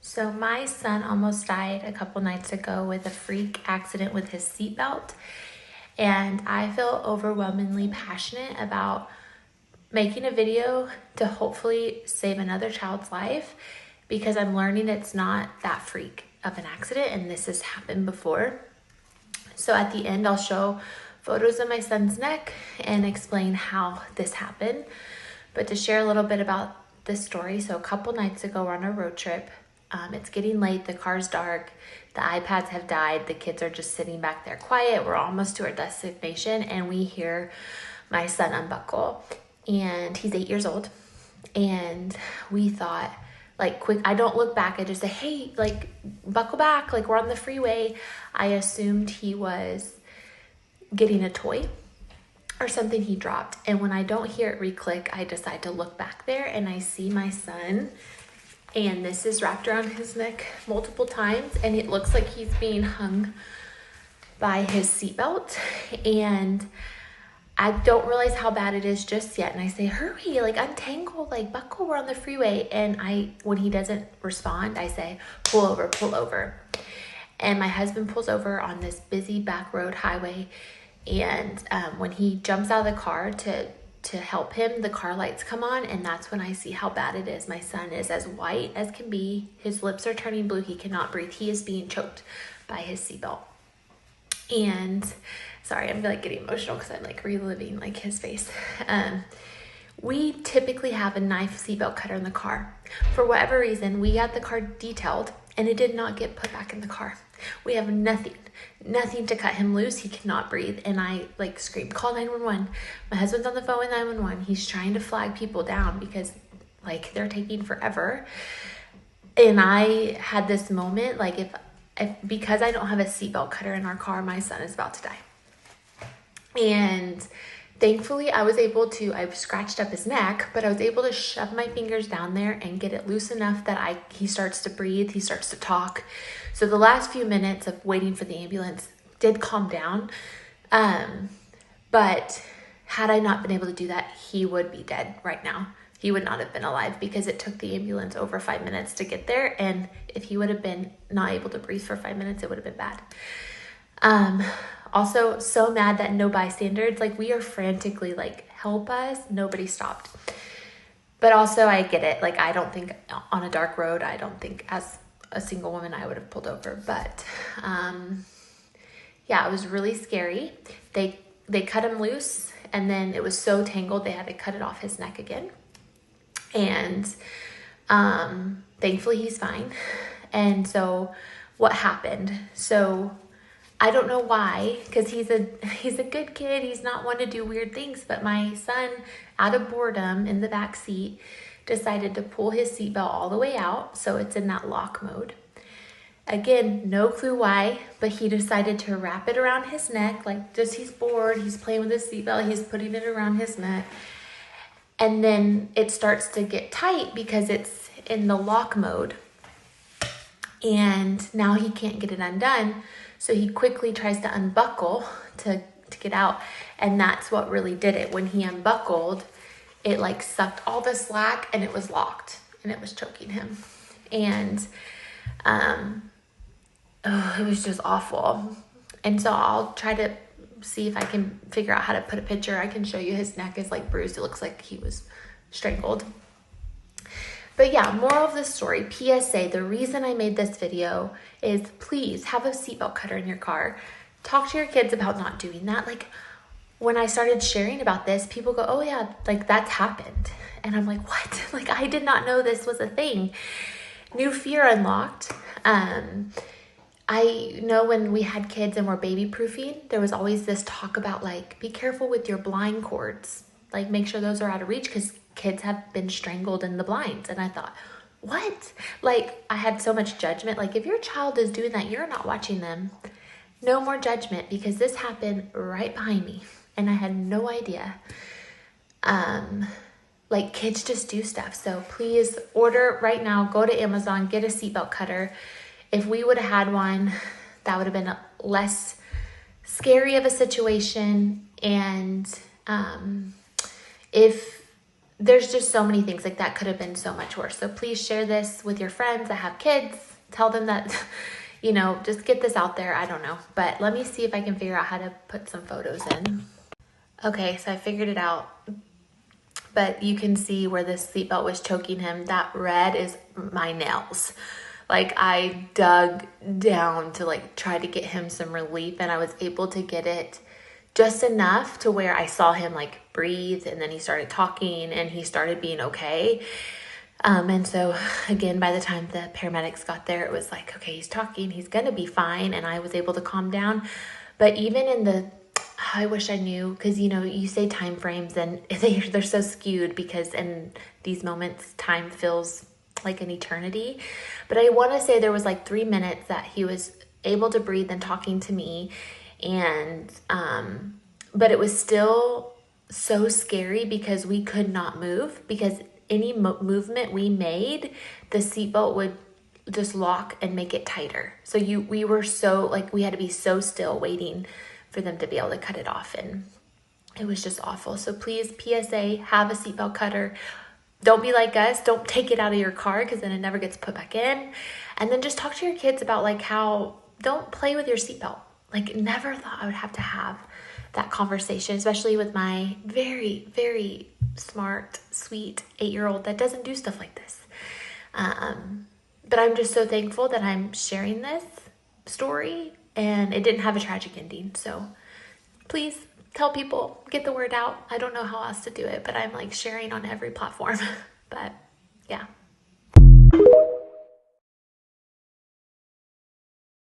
So my son almost died a couple nights ago with a freak accident with his seatbelt. And I feel overwhelmingly passionate about making a video to hopefully save another child's life, because I'm learning it's not that freak of an accident and this has happened before. So at the end, I'll show photos of my son's neck and explain how this happened. But to share a little bit about this story, so a couple nights ago, we're on a road trip. It's getting late, the car's dark, the iPads have died, the kids are just sitting back there quiet. We're almost to our destination and we hear my son unbuckle, and he's 8 years old. And we thought, like, quick, I don't look back, I just say, hey, like, buckle back, like, we're on the freeway. I assumed he was getting a toy or something he dropped. And when I don't hear it re-click, I decide to look back there and I see my son, and this is wrapped around his neck multiple times, and it looks like he's being hung by his seatbelt. And I don't realize how bad it is just yet. And I say, hurry, like, untangle, like, buckle, we're on the freeway. And when he doesn't respond, I say, pull over, pull over. And my husband pulls over on this busy back road highway. And when he jumps out of the car to help him, the car lights come on, and that's when I see how bad it is. My son is as white as can be. His lips are turning blue. He cannot breathe. He is being choked by his seatbelt. And sorry, I'm like getting emotional because I'm like reliving like his face. We typically have a knife seatbelt cutter in the car. For whatever reason, we got the car detailed and it did not get put back in the car. We have nothing to cut him loose. He cannot breathe. And I like screamed, call 911. My husband's on the phone with 911. He's trying to flag people down because like they're taking forever. And I had this moment, like if because I don't have a seatbelt cutter in our car, my son is about to die. And thankfully I've scratched up his neck, but I was able to shove my fingers down there and get it loose enough that he starts to breathe, he starts to talk. So the last few minutes of waiting for the ambulance did calm down. But had I not been able to do that, he would be dead right now. He would not have been alive because it took the ambulance over 5 minutes to get there. And if he would have been not able to breathe for 5 minutes, it would have been bad. Also so mad that no bystanders, like we are frantically like, help us. Nobody stopped. But also I get it. Like, I don't think on a dark road, I don't think as a single woman, I would have pulled over. But, yeah, it was really scary. They cut him loose and then it was so tangled, they had to cut it off his neck again. And, thankfully he's fine. And so what happened? So I don't know why, because he's a good kid. He's not one to do weird things, but my son, out of boredom in the back seat, decided to pull his seatbelt all the way out, so it's in that lock mode. Again, no clue why, but he decided to wrap it around his neck, like just he's bored, he's playing with his seatbelt, he's putting it around his neck. And then it starts to get tight because it's in the lock mode. And now he can't get it undone. So he quickly tries to unbuckle to get out. And that's what really did it. When he unbuckled, it like sucked all the slack and it was locked and it was choking him. And it was just awful. And so I'll try to see if I can figure out how to put a picture. I can show you his neck is like bruised. It looks like he was strangled. But yeah, moral of the story, PSA, the reason I made this video is please have a seatbelt cutter in your car. Talk to your kids about not doing that. Like when I started sharing about this, people go, oh yeah, like that's happened. And I'm like, what? Like I did not know this was a thing. New fear unlocked. I know when we had kids and were baby proofing, there was always this talk about like, be careful with your blind cords. Like make sure those are out of reach because kids have been strangled in the blinds. And I thought, what? Like I had so much judgment. Like if your child is doing that, you're not watching them. No more judgment because this happened right behind me and I had no idea. Like kids just do stuff. So please order right now, go to Amazon, get a seatbelt cutter. If we would have had one, that would have been less scary of a situation. And if there's just so many things like that could have been so much worse. So please share this with your friends that have kids. Tell them that, you know, just get this out there. I don't know. But let me see if I can figure out how to put some photos in. Okay, so I figured it out. But you can see where this seatbelt was choking him. That red is my nails. Like, I dug down to like try to get him some relief, and I was able to get it just enough to where I saw him like breathe, and then he started talking and he started being okay. And so again, by the time the paramedics got there, it was like, okay, he's talking, he's gonna be fine. And I was able to calm down. But even in the, I wish I knew, because you know, you say time frames and they're so skewed because in these moments, time feels like an eternity. But I want to say there was like 3 minutes that he was able to breathe and talking to me. And, but it was still so scary because we could not move, because any movement we made, the seatbelt would just lock and make it tighter. So we were so like, we had to be so still waiting for them to be able to cut it off. And it was just awful. So please, PSA, have a seatbelt cutter. Don't be like us. Don't take it out of your car because then it never gets put back in. And then just talk to your kids about like how, don't play with your seatbelt. Like, never thought I would have to have that conversation, especially with my very, very smart, sweet 8-year-old that doesn't do stuff like this. But I'm just so thankful that I'm sharing this story and it didn't have a tragic ending. So please tell people, get the word out. I don't know how else to do it, but I'm like sharing on every platform. But yeah.